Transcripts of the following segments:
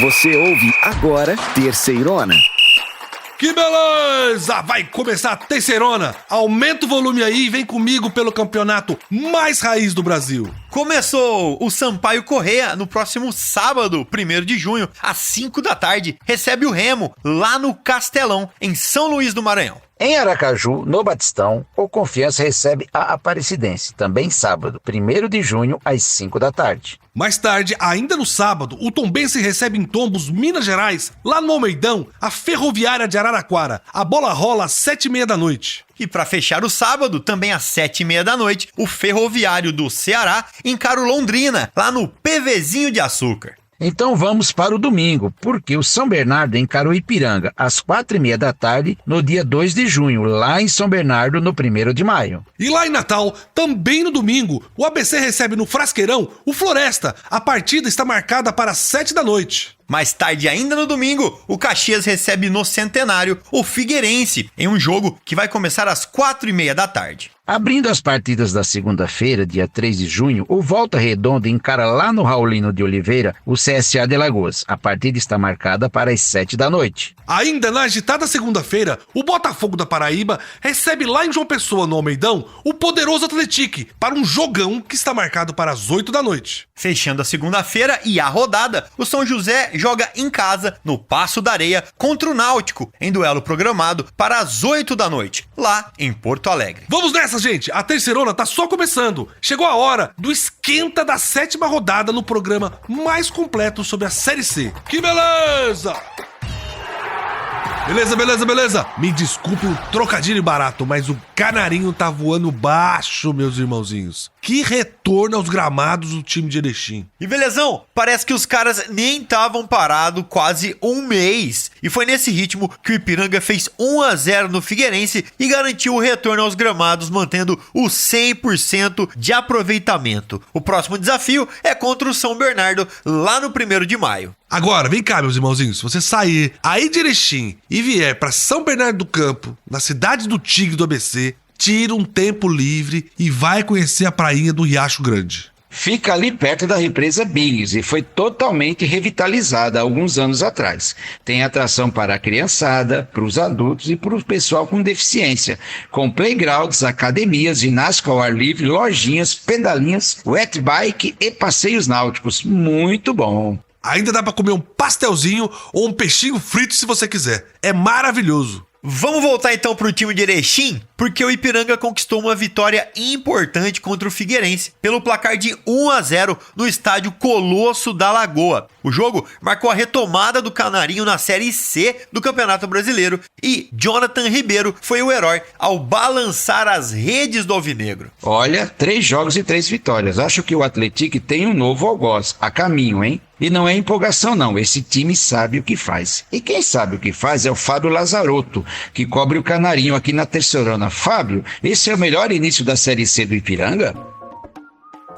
Você ouve agora Terceirona. Que beleza! Vai começar a Terceirona. Aumenta o volume aí e vem comigo pelo campeonato mais raiz do Brasil. Começou! O Sampaio Corrêa, no próximo sábado, 1º de junho, às 5 da tarde, recebe o Remo, lá no Castelão, em São Luís do Maranhão. Em Aracaju, no Batistão, o Confiança recebe a Aparecidense, também sábado, 1º de junho, às 5 da tarde. Mais tarde, ainda no sábado, o Tombense recebe em Tombos, Minas Gerais, lá no Almeidão, a Ferroviária de Araraquara. A bola rola às 7h30 da noite. E para fechar o sábado, também às 7h30 da noite, o Ferroviário do Ceará encara o Londrina, lá no PVzinho de Açúcar. Então vamos para o domingo, porque o São Bernardo encara o Ipiranga, às 4h30 da tarde, no dia 2 de junho, lá em São Bernardo, no 1º de maio. E lá em Natal, também no domingo, o ABC recebe no Frasqueirão o Floresta. A partida está marcada para as 7 da noite. Mais tarde ainda no domingo, o Caxias recebe no Centenário o Figueirense, em um jogo que vai começar às 4h30 da tarde. Abrindo as partidas da segunda-feira, dia 3 de junho, o Volta Redonda encara lá no Raulino de Oliveira o CSA de Alagoas. A partida está marcada para as 7 da noite. Ainda na agitada segunda-feira, o Botafogo da Paraíba recebe lá em João Pessoa, no Almeidão, o poderoso Atlético para um jogão que está marcado para as 8 da noite. Fechando a segunda-feira e a rodada, o São José joga em casa, no Paço da Areia, contra o Náutico, em duelo programado para as 8 da noite, lá em Porto Alegre. Vamos nessa, gente! A Terceirona tá só começando. Chegou a hora do esquenta da 7ª rodada no programa mais completo sobre a Série C. Que beleza! Beleza. Me desculpe o trocadilho barato, mas o canarinho tá voando baixo, meus irmãozinhos. Que retorno aos gramados do time de Erechim. E belezão, parece que os caras nem estavam parados quase um mês. E foi nesse ritmo que o Ipiranga fez 1-0 no Figueirense e garantiu o retorno aos gramados, mantendo o 100% de aproveitamento. O próximo desafio é contra o São Bernardo, lá no 1º de maio. Agora, vem cá, meus irmãozinhos, se você sair aí de Erechim e vier para São Bernardo do Campo, na cidade do Tigre do ABC, tira um tempo livre e vai conhecer a prainha do Riacho Grande. Fica ali perto da represa Biggs e foi totalmente revitalizada há alguns anos atrás. Tem atração para a criançada, para os adultos e para o pessoal com deficiência, com playgrounds, academias, ginástica ao ar livre, lojinhas, pedalinhas, wet bike e passeios náuticos. Muito bom! Ainda dá pra comer um pastelzinho ou um peixinho frito se você quiser. É maravilhoso. Vamos voltar então pro time de Erechim, porque o Ipiranga conquistou uma vitória importante contra o Figueirense, pelo placar de 1-0 no estádio Colosso da Lagoa. O jogo marcou a retomada do Canarinho na Série C do Campeonato Brasileiro e Jonathan Ribeiro foi o herói ao balançar as redes do Alvinegro. Olha, 3 jogos e 3 vitórias. Acho que o Atlético tem um novo algoz a caminho, hein? E não é empolgação não, esse time sabe o que faz. E quem sabe o que faz é o Fábio Lazarotto, que cobre o Canarinho aqui na Terceirona. Fábio, esse é o melhor início da Série C do Ipiranga?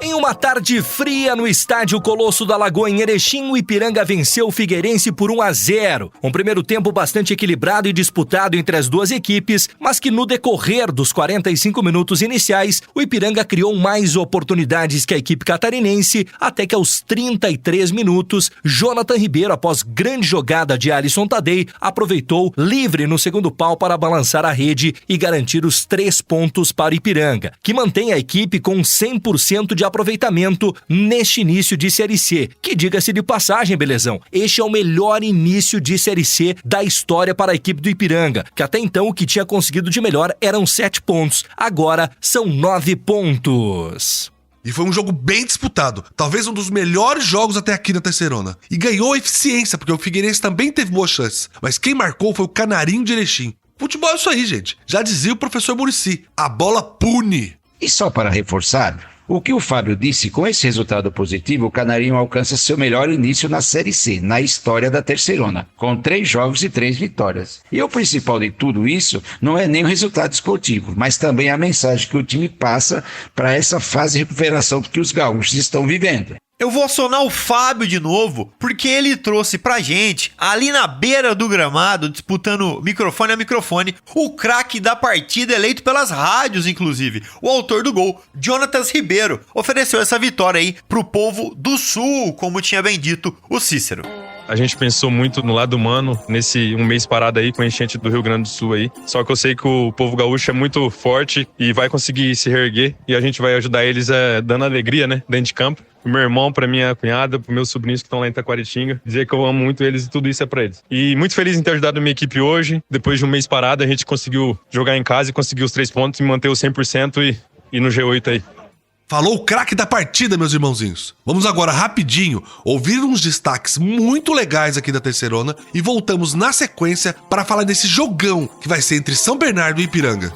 Em uma tarde fria no estádio Colosso da Lagoa em Erechim, o Ipiranga venceu o Figueirense por 1-0. Um primeiro tempo bastante equilibrado e disputado entre as duas equipes, mas que no decorrer dos 45 minutos iniciais, o Ipiranga criou mais oportunidades que a equipe catarinense, até que aos 33 minutos, Jonathan Ribeiro, após grande jogada de Alisson Tadei, aproveitou livre no segundo pau para balançar a rede e garantir os 3 pontos para o Ipiranga, que mantém a equipe com 100% de aproveitamento neste início de Série C, que diga-se de passagem, belezão, este é o melhor início de Série C da história para a equipe do Ipiranga, que até então o que tinha conseguido de melhor eram 7 pontos, agora são 9 pontos. E foi um jogo bem disputado, talvez um dos melhores jogos até aqui na Terceirona. E ganhou eficiência, porque o Figueirense também teve boas chances, mas quem marcou foi o Canarinho de Erechim. Futebol é isso aí, gente. Já dizia o professor Muricy, a bola pune. E só para reforçar, o que o Fábio disse, com esse resultado positivo, o Canarinho alcança seu melhor início na Série C, na história da Terceirona, com 3 jogos e 3 vitórias. E o principal de tudo isso não é nem o resultado esportivo, mas também a mensagem que o time passa para essa fase de recuperação que os gaúchos estão vivendo. Eu vou acionar o Fábio de novo, porque ele trouxe pra gente, ali na beira do gramado, disputando microfone a microfone, o craque da partida eleito pelas rádios, inclusive. O autor do gol, Jonathan Ribeiro, ofereceu essa vitória aí pro povo do Sul, como tinha bem dito o Cícero. A gente pensou muito no lado humano, nesse um mês parado aí com a enchente do Rio Grande do Sul aí. Só que eu sei que o povo gaúcho é muito forte e vai conseguir se reerguer. E a gente vai ajudar eles dando alegria, né, dentro de campo. Pro meu irmão, pra minha cunhada, pros meus sobrinhos que estão lá em Taquaritinga. Dizer que eu amo muito eles e tudo isso é pra eles. E muito feliz em ter ajudado a minha equipe hoje. Depois de um mês parado, a gente conseguiu jogar em casa e conseguir os 3 pontos e manter o 100% e no G8 aí. Falou o craque da partida, meus irmãozinhos. Vamos agora rapidinho ouvir uns destaques muito legais aqui da Terceirona e voltamos na sequência para falar desse jogão que vai ser entre São Bernardo e Ipiranga.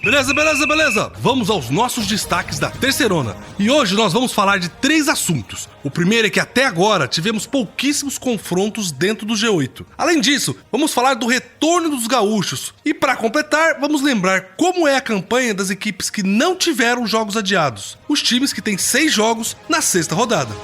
Beleza. Vamos aos nossos destaques da Terceirona. E hoje nós vamos falar de 3 assuntos. O primeiro é que até agora tivemos pouquíssimos confrontos dentro do G8. Além disso, vamos falar do retorno dos gaúchos. E para completar, vamos lembrar como é a campanha das equipes que não tiveram jogos adiados. Os times que têm 6 jogos na 6ª rodada.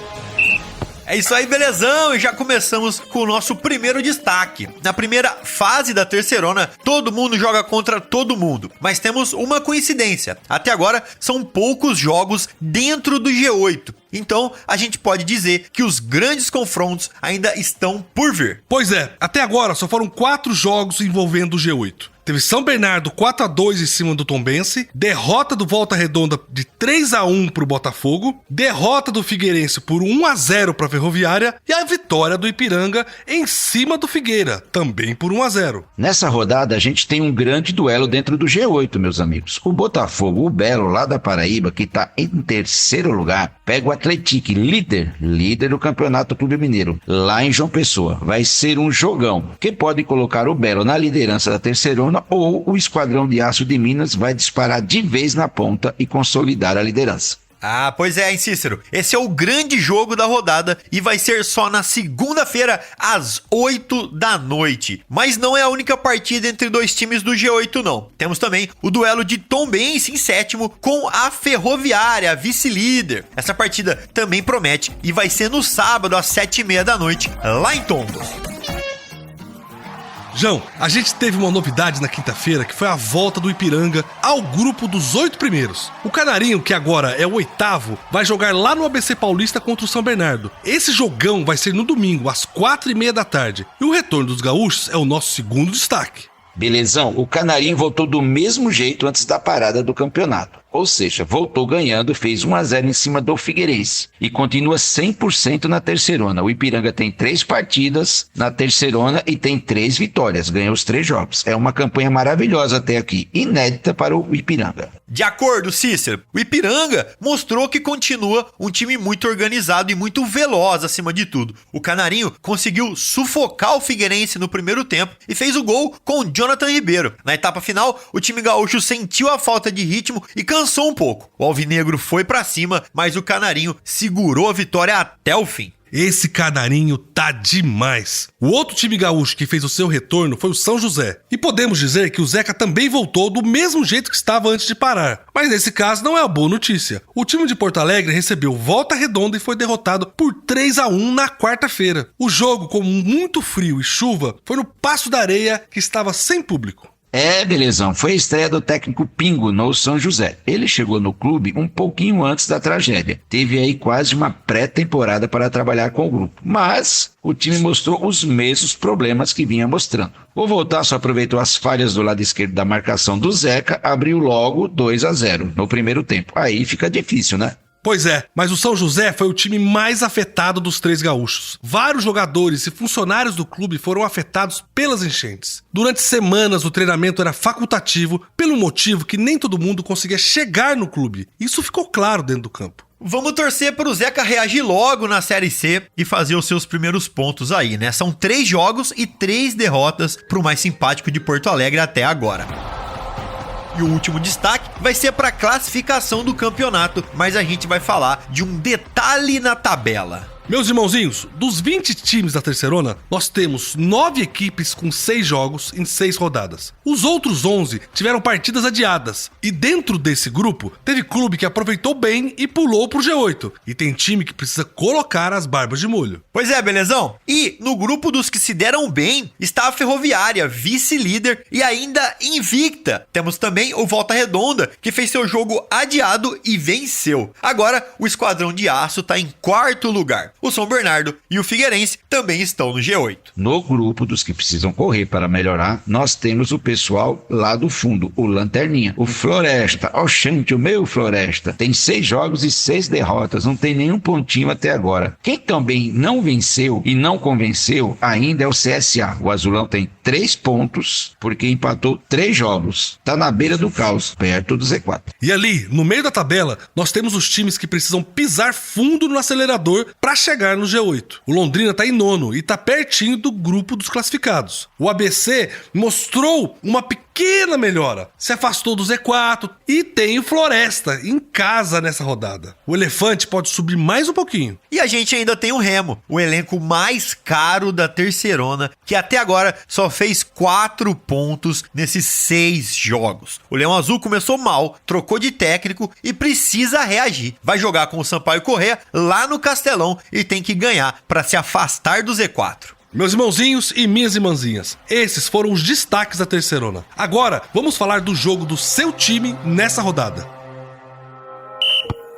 É isso aí, belezão! E já começamos com o nosso primeiro destaque. Na primeira fase da Terceirona, todo mundo joga contra todo mundo. Mas temos uma coincidência. Até agora, são poucos jogos dentro do G8. Então, a gente pode dizer que os grandes confrontos ainda estão por vir. Pois é, até agora só foram 4 jogos envolvendo o G8. Teve São Bernardo 4-2 em cima do Tombense, derrota do Volta Redonda de 3-1 pro Botafogo, derrota do Figueirense por 1-0 pra Ferroviária e a vitória do Ipiranga em cima do Figueira, também por 1-0. Nessa rodada, a gente tem um grande duelo dentro do G8, meus amigos. O Botafogo, o Belo, lá da Paraíba, que tá em 3º lugar, pega o Atlético, líder do Campeonato Clube Mineiro, lá em João Pessoa. Vai ser um jogão, que pode colocar o Belo na liderança da Terceirona ou o Esquadrão de Aço de Minas vai disparar de vez na ponta e consolidar a liderança. Ah, pois é, hein, Cícero? Esse é o grande jogo da rodada e vai ser só na segunda-feira, às 8 da noite. Mas não é a única partida entre 2 times do G8, não. Temos também o duelo de Tombense em 7º com a Ferroviária, a vice-líder. Essa partida também promete e vai ser no sábado, às 7h30 da noite, lá em Tombos. João, a gente teve uma novidade na quinta-feira que foi a volta do Ipiranga ao grupo dos 8 primeiros. O Canarinho, que agora é o 8º, vai jogar lá no ABC Paulista contra o São Bernardo. Esse jogão vai ser no domingo, às 4h30 da tarde. E o retorno dos gaúchos é o nosso segundo destaque. Belezão, o Canarinho voltou do mesmo jeito antes da parada do campeonato. Ou seja, voltou ganhando, fez 1-0 em cima do Figueirense e continua 100% na Terceirona. O Ipiranga tem 3 partidas na Terceirona e tem 3 vitórias, ganhou os 3 jogos. É uma campanha maravilhosa até aqui, inédita para o Ipiranga. De acordo, Cícero, o Ipiranga mostrou que continua um time muito organizado e muito veloz acima de tudo. O Canarinho conseguiu sufocar o Figueirense no primeiro tempo e fez o gol com Jonathan Ribeiro. Na etapa final, o time gaúcho sentiu a falta de ritmo e cansou um pouco. O alvinegro foi pra cima, mas o Canarinho segurou a vitória até o fim. Esse Canarinho tá demais. O outro time gaúcho que fez o seu retorno foi o São José. E podemos dizer que o Zeca também voltou do mesmo jeito que estava antes de parar. Mas nesse caso não é a boa notícia. O time de Porto Alegre recebeu Volta Redonda e foi derrotado por 3-1 na quarta-feira. O jogo, com muito frio e chuva, foi no Passo da Areia, que estava sem público. Belezão, foi a estreia do técnico Pingo no São José. Ele chegou no clube um pouquinho antes da tragédia. Teve aí quase uma pré-temporada para trabalhar com o grupo. Mas o time mostrou os mesmos problemas que vinha mostrando. O Voltaço aproveitou as falhas do lado esquerdo da marcação do Zeca, abriu logo 2-0 no primeiro tempo. Aí fica difícil, né? Pois é, mas o São José foi o time mais afetado dos 3 gaúchos. Vários jogadores e funcionários do clube foram afetados pelas enchentes. Durante semanas o treinamento era facultativo, pelo motivo que nem todo mundo conseguia chegar no clube. Isso ficou claro dentro do campo. Vamos torcer para o Zeca reagir logo na Série C e fazer os seus primeiros pontos aí, né? São 3 jogos e 3 derrotas para o mais simpático de Porto Alegre até agora. E o último destaque vai ser para a classificação do campeonato, mas a gente vai falar de um detalhe na tabela. Meus irmãozinhos, dos 20 times da Terceirona, nós temos 9 equipes com 6 jogos em 6 rodadas. Os outros 11 tiveram partidas adiadas. E dentro desse grupo, teve clube que aproveitou bem e pulou pro G8. E tem time que precisa colocar as barbas de molho. Pois é, belezão? E no grupo dos que se deram bem, está a Ferroviária, vice-líder e ainda invicta. Temos também o Volta Redonda, que fez seu jogo adiado e venceu. Agora, o Esquadrão de Aço está em 4º lugar. o São Bernardo e o Figueirense também estão no G8. No grupo dos que precisam correr para melhorar, nós temos o pessoal lá do fundo, o Lanterninha, o Floresta. Oxente, o meu Floresta. Tem 6 jogos e 6 derrotas, não tem nenhum pontinho até agora. Quem também não venceu e não convenceu ainda é o CSA. O Azulão tem 3 pontos, porque empatou 3 jogos. Tá na beira do caos, perto do Z4. E ali, no meio da tabela, nós temos os times que precisam pisar fundo no acelerador para chegar no G8. O Londrina tá em 9º e tá pertinho do grupo dos classificados. O ABC mostrou uma pequena melhora, se afastou do Z4 e tem o Floresta em casa nessa rodada. O Elefante pode subir mais um pouquinho. E a gente ainda tem o Remo, o elenco mais caro da Terceirona, que até agora só fez 4 pontos nesses 6 jogos. O Leão Azul começou mal, trocou de técnico e precisa reagir. Vai jogar com o Sampaio Corrêa lá no Castelão e tem que ganhar para se afastar do Z4. Meus irmãozinhos e minhas irmãzinhas, esses foram os destaques da Terceirona. Agora, vamos falar do jogo do seu time nessa rodada.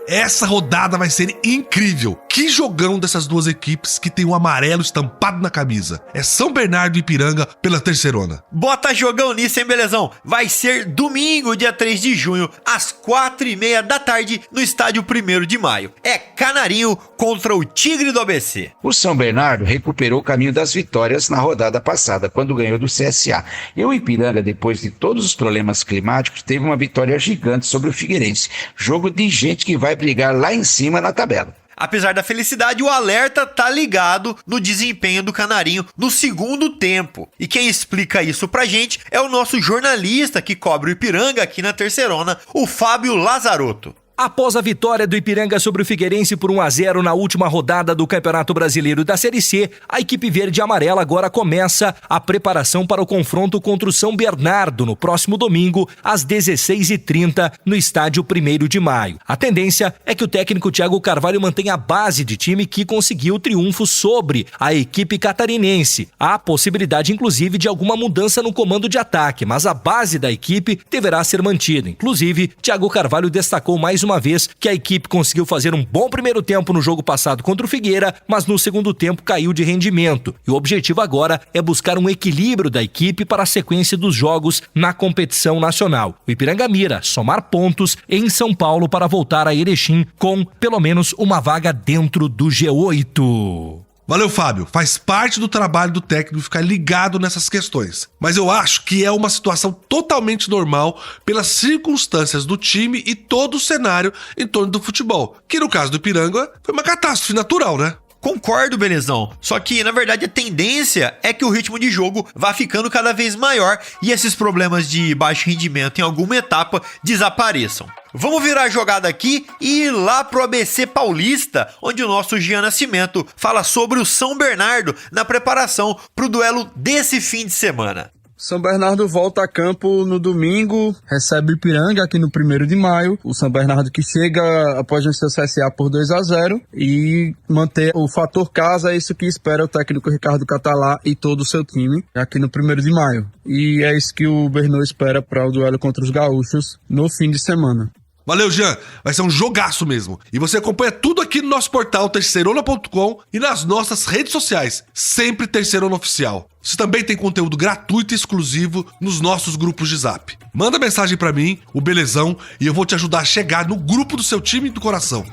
Essa rodada vai ser incrível. Que jogão dessas duas equipes que tem o amarelo estampado na camisa. É São Bernardo e Ipiranga pela Terceirona. Bota jogão nisso, hein, belezão? Vai ser domingo, dia 3 de junho, às 4h30 da tarde, no estádio 1º de maio. É Canarinho contra o Tigre do ABC. O São Bernardo recuperou o caminho das vitórias na rodada passada, quando ganhou do CSA. E o Ipiranga, depois de todos os problemas climáticos, teve uma vitória gigante sobre o Figueirense. Jogo de gente que vai brigar lá em cima na tabela. Apesar da felicidade, o alerta tá ligado no desempenho do Canarinho no segundo tempo. E quem explica isso pra gente é o nosso jornalista que cobre o Ipiranga aqui na Terceirona, o Fábio Lazarotto. Após a vitória do Ipiranga sobre o Figueirense por 1-0 na última rodada do Campeonato Brasileiro da Série C, a equipe verde e amarela agora começa a preparação para o confronto contra o São Bernardo no próximo domingo, às 16h30, no estádio 1º de maio. A tendência é que o técnico Thiago Carvalho mantenha a base de time que conseguiu o triunfo sobre a equipe catarinense. Há possibilidade, inclusive, de alguma mudança no comando de ataque, mas a base da equipe deverá ser mantida. Inclusive, Thiago Carvalho destacou mais uma vez que a equipe conseguiu fazer um bom primeiro tempo no jogo passado contra o Figueira, mas no segundo tempo caiu de rendimento. E o objetivo agora é buscar um equilíbrio da equipe para a sequência dos jogos na competição nacional. O Ipiranga mira somar pontos em São Paulo para voltar a Erechim com pelo menos uma vaga dentro do G8. Valeu, Fábio. Faz parte do trabalho do técnico ficar ligado nessas questões. Mas eu acho que é uma situação totalmente normal pelas circunstâncias do time e todo o cenário em torno do futebol. Que no caso do Ipiranga foi uma catástrofe natural, né? Concordo, belezão. Só que, na verdade, a tendência é que o ritmo de jogo vá ficando cada vez maior e esses problemas de baixo rendimento em alguma etapa desapareçam. Vamos virar a jogada aqui e ir lá pro ABC Paulista, onde o nosso Jean Nascimento fala sobre o São Bernardo na preparação pro duelo desse fim de semana. São Bernardo volta a campo no domingo, recebe o Ipiranga aqui no 1º de maio. O São Bernardo que chega após vencer o CSA por 2-0 e manter o fator casa, é isso que espera o técnico Ricardo Catalá e todo o seu time aqui no 1º de maio. E é isso que o Bernô espera para o duelo contra os gaúchos no fim de semana. Valeu, Jean. Vai ser um jogaço mesmo. E você acompanha tudo aqui no nosso portal terceirona.com e nas nossas redes sociais, sempre Terceirona Oficial. Você também tem conteúdo gratuito e exclusivo nos nossos grupos de Zap. Manda mensagem pra mim, o Belezão, e eu vou te ajudar a chegar no grupo do seu time do coração.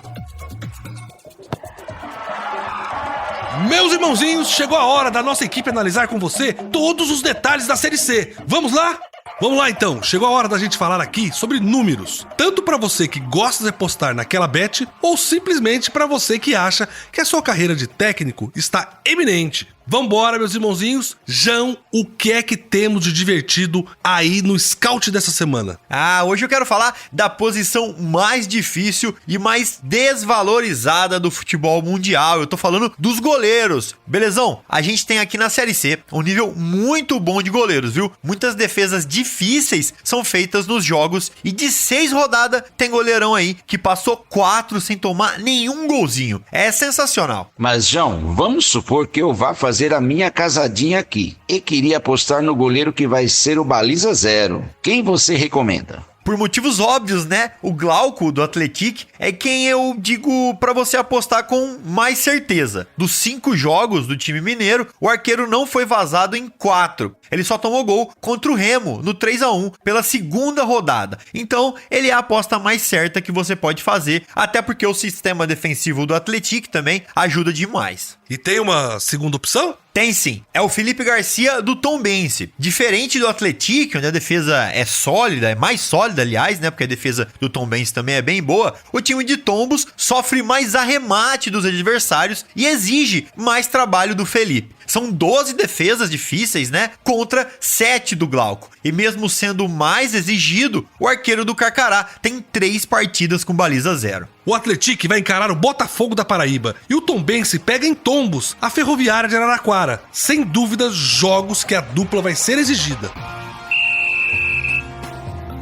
Meus irmãozinhos, chegou a hora da nossa equipe analisar com você todos os detalhes da Série C. Vamos lá? Vamos lá então, chegou a hora da gente falar aqui sobre números, tanto para você que gosta de apostar naquela bet ou simplesmente para você que acha que a sua carreira de técnico está eminente. Vambora, meus irmãozinhos. João, o que é que temos de divertido aí no scout dessa semana? Hoje eu quero falar da posição mais difícil e mais desvalorizada do futebol mundial. Eu tô falando dos goleiros. Belezão? A gente tem aqui na Série C um nível muito bom de goleiros, viu? Muitas defesas difíceis são feitas nos jogos e de 6 rodadas tem goleirão aí que passou 4 sem tomar nenhum golzinho. É sensacional. Mas, João, vamos supor que eu vá fazer a minha casadinha aqui e queria apostar no goleiro que vai ser o baliza 0. Quem você recomenda? Por motivos óbvios, né? O Glauco do Atlético é quem eu digo pra você apostar com mais certeza. Dos 5 jogos do time mineiro, o arqueiro não foi vazado em 4. Ele só tomou gol contra o Remo no 3-1 pela segunda rodada. Então, ele é a aposta mais certa que você pode fazer, até porque o sistema defensivo do Atlético também ajuda demais. E tem uma segunda opção? Tem sim, é o Felipe Garcia do Tombense. Diferente do Atlético, onde a defesa é sólida, é mais sólida, aliás, né? Porque a defesa do Tombense também é bem boa. O time de Tombos sofre mais arremate dos adversários e exige mais trabalho do Felipe. São 12 defesas difíceis, né? Contra 7 do Glauco. E mesmo sendo mais exigido, o arqueiro do Carcará tem 3 partidas com baliza 0. O Atlético vai encarar o Botafogo da Paraíba e o Tombense pega em Tombos a Ferroviária de Araraquara. Sem dúvida, jogos que a dupla vai ser exigida.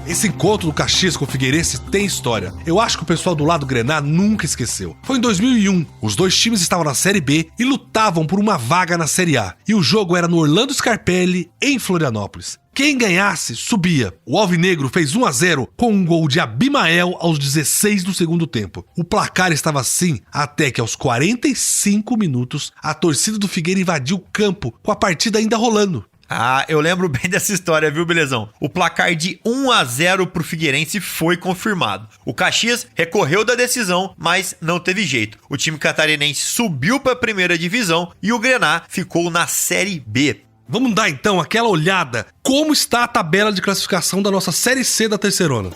Esse encontro do Caxias com o Figueirense tem história. Eu acho que o pessoal do lado Grená nunca esqueceu. Foi em 2001. Os dois times estavam na Série B e lutavam por uma vaga na Série A. E o jogo era no Orlando Scarpelli, em Florianópolis. Quem ganhasse, subia. O Alvinegro fez 1-0 com um gol de Abimael aos 16 do segundo tempo. O placar estava assim até que aos 45 minutos a torcida do Figueira invadiu o campo com a partida ainda rolando. Ah, eu lembro bem dessa história, viu, Belezão? O placar de 1-0 pro Figueirense foi confirmado. O Caxias recorreu da decisão, mas não teve jeito. O time catarinense subiu para a primeira divisão e o Grená ficou na Série B. Vamos dar então aquela olhada como está a tabela de classificação da nossa Série C da Terceirona.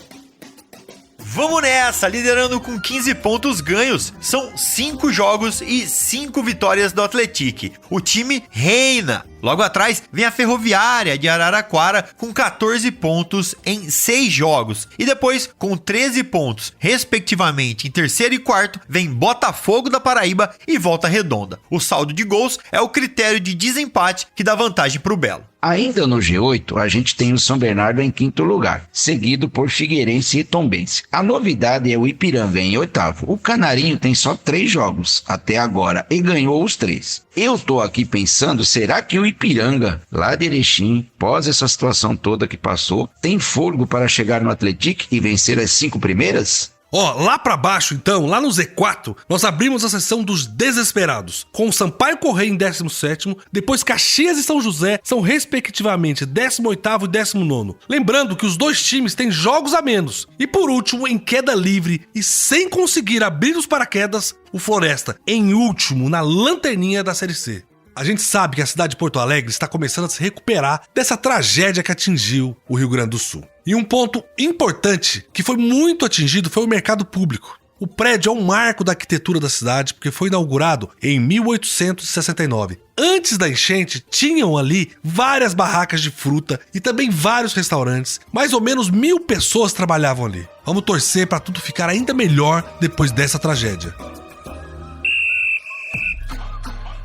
Vamos nessa, liderando com 15 pontos ganhos. São 5 jogos e 5 vitórias do Atlético. O time reina. Logo atrás vem a Ferroviária de Araraquara com 14 pontos em 6 jogos. E depois, com 13 pontos, respectivamente, em terceiro e quarto, vem Botafogo da Paraíba e Volta Redonda. O saldo de gols é o critério de desempate que dá vantagem para o Belo. Ainda no G8, a gente tem o São Bernardo em quinto lugar, seguido por Figueirense e Tombense. A novidade é o Ipiranga em oitavo. O Canarinho tem só 3 jogos até agora e ganhou os 3. Eu tô aqui pensando, será que o Ipiranga, lá de Erechim, pós essa situação toda que passou, tem fôlego para chegar no Atlético e vencer as 5 primeiras? Lá pra baixo então, lá no Z4, nós abrimos a seção dos desesperados, com o Sampaio Correia em 17º, depois Caxias e São José são respectivamente 18º e 19º. Lembrando que os dois times têm jogos a menos. E por último, em queda livre e sem conseguir abrir os paraquedas, o Floresta, em último, na lanterninha da Série C. A gente sabe que a cidade de Porto Alegre está começando a se recuperar dessa tragédia que atingiu o Rio Grande do Sul. E um ponto importante que foi muito atingido foi o mercado público. O prédio é um marco da arquitetura da cidade porque foi inaugurado em 1869. Antes da enchente, tinham ali várias barracas de fruta e também vários restaurantes. Mais ou menos 1000 pessoas trabalhavam ali. Vamos torcer para tudo ficar ainda melhor depois dessa tragédia.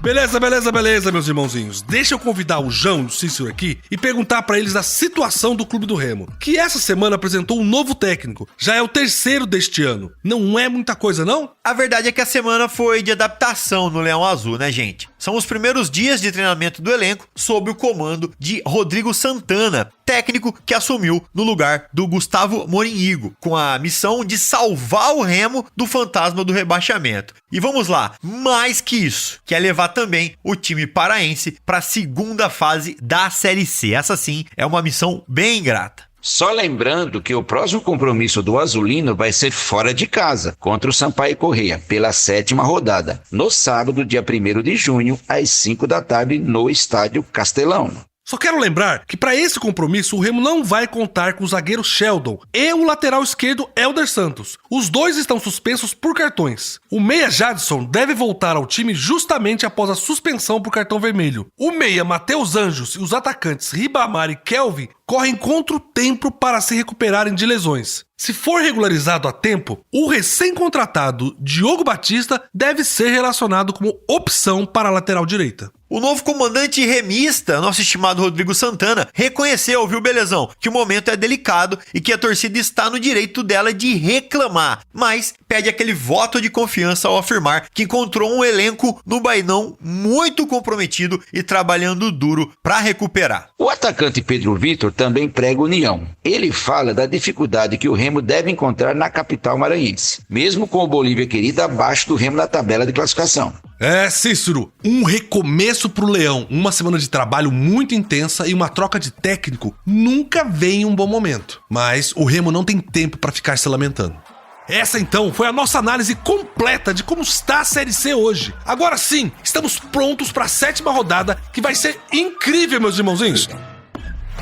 Beleza, meus irmãozinhos. Deixa eu convidar o João e o Cícero aqui e perguntar pra eles da situação do Clube do Remo, que essa semana apresentou um novo técnico. Já é o 3º deste ano. Não é muita coisa, não? A verdade é que a semana foi de adaptação no Leão Azul, né, gente? São os primeiros dias de treinamento do elenco sob o comando de Rodrigo Santana, técnico que assumiu no lugar do Gustavo Morinhigo, com a missão de salvar o Remo do fantasma do rebaixamento. E vamos lá, mais que isso, que é levar também o time paraense para a segunda fase da Série C. Essa sim é uma missão bem ingrata. Só lembrando que o próximo compromisso do Azulino vai ser fora de casa, contra o Sampaio Correia, pela 7ª rodada, no sábado, dia 1º de junho, às 5 da tarde, no Estádio Castelão. Só quero lembrar que para esse compromisso o Remo não vai contar com o zagueiro Sheldon e o lateral esquerdo Elder Santos. Os dois estão suspensos por cartões. O meia Jadson deve voltar ao time justamente após a suspensão por cartão vermelho. O meia Matheus Anjos e os atacantes Ribamar e Kelvin correm contra o tempo para se recuperarem de lesões. Se for regularizado a tempo, o recém-contratado Diogo Batista deve ser relacionado como opção para a lateral direita. O novo comandante remista, nosso estimado Rodrigo Santana, reconheceu, viu, Belezão, que o momento é delicado e que a torcida está no direito dela de reclamar, mas pede aquele voto de confiança ao afirmar que encontrou um elenco no Bainão muito comprometido e trabalhando duro para recuperar. O atacante Pedro Vitor também prega união. Ele fala da dificuldade que o Remo deve encontrar na capital maranhense, mesmo com o Bolívia querida abaixo do Remo na tabela de classificação. Cícero, um recomeço pro Leão, uma semana de trabalho muito intensa e uma troca de técnico nunca vem em um bom momento. Mas o Remo não tem tempo para ficar se lamentando. Essa então foi a nossa análise completa de como está a Série C hoje. Agora sim, estamos prontos para a 7ª rodada, que vai ser incrível, meus irmãozinhos.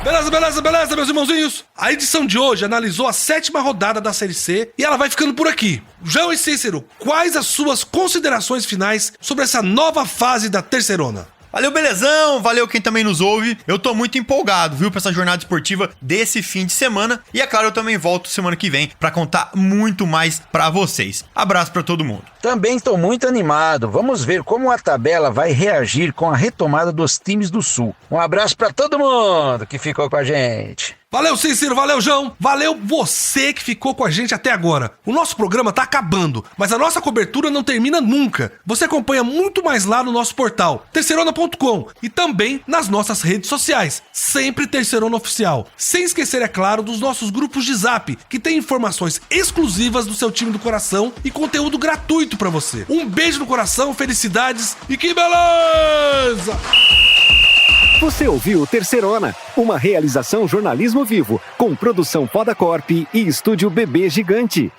Beleza, meus irmãozinhos. A edição de hoje analisou a 7ª rodada da Série C e ela vai ficando por aqui. João e Cícero, quais as suas considerações finais sobre essa nova fase da Terceirona? Valeu, belezão! Valeu quem também nos ouve. Eu tô muito empolgado, viu, pra essa jornada esportiva desse fim de semana. E é claro, eu também volto semana que vem pra contar muito mais pra vocês. Abraço pra todo mundo. Também estou muito animado. Vamos ver como a tabela vai reagir com a retomada dos times do Sul. Um abraço para todo mundo que ficou com a gente. Valeu, Cícero, valeu, João, valeu você que ficou com a gente até agora. O nosso programa tá acabando, mas a nossa cobertura não termina nunca. Você acompanha muito mais lá no nosso portal, terceirona.com, e também nas nossas redes sociais, sempre Terceirona Oficial. Sem esquecer, é claro, dos nossos grupos de Zap, que tem informações exclusivas do seu time do coração e conteúdo gratuito pra você. Um beijo no coração, felicidades e que beleza! Você ouviu Terceirona, uma realização jornalismo vivo, com produção Podacorp e estúdio Bebê Gigante.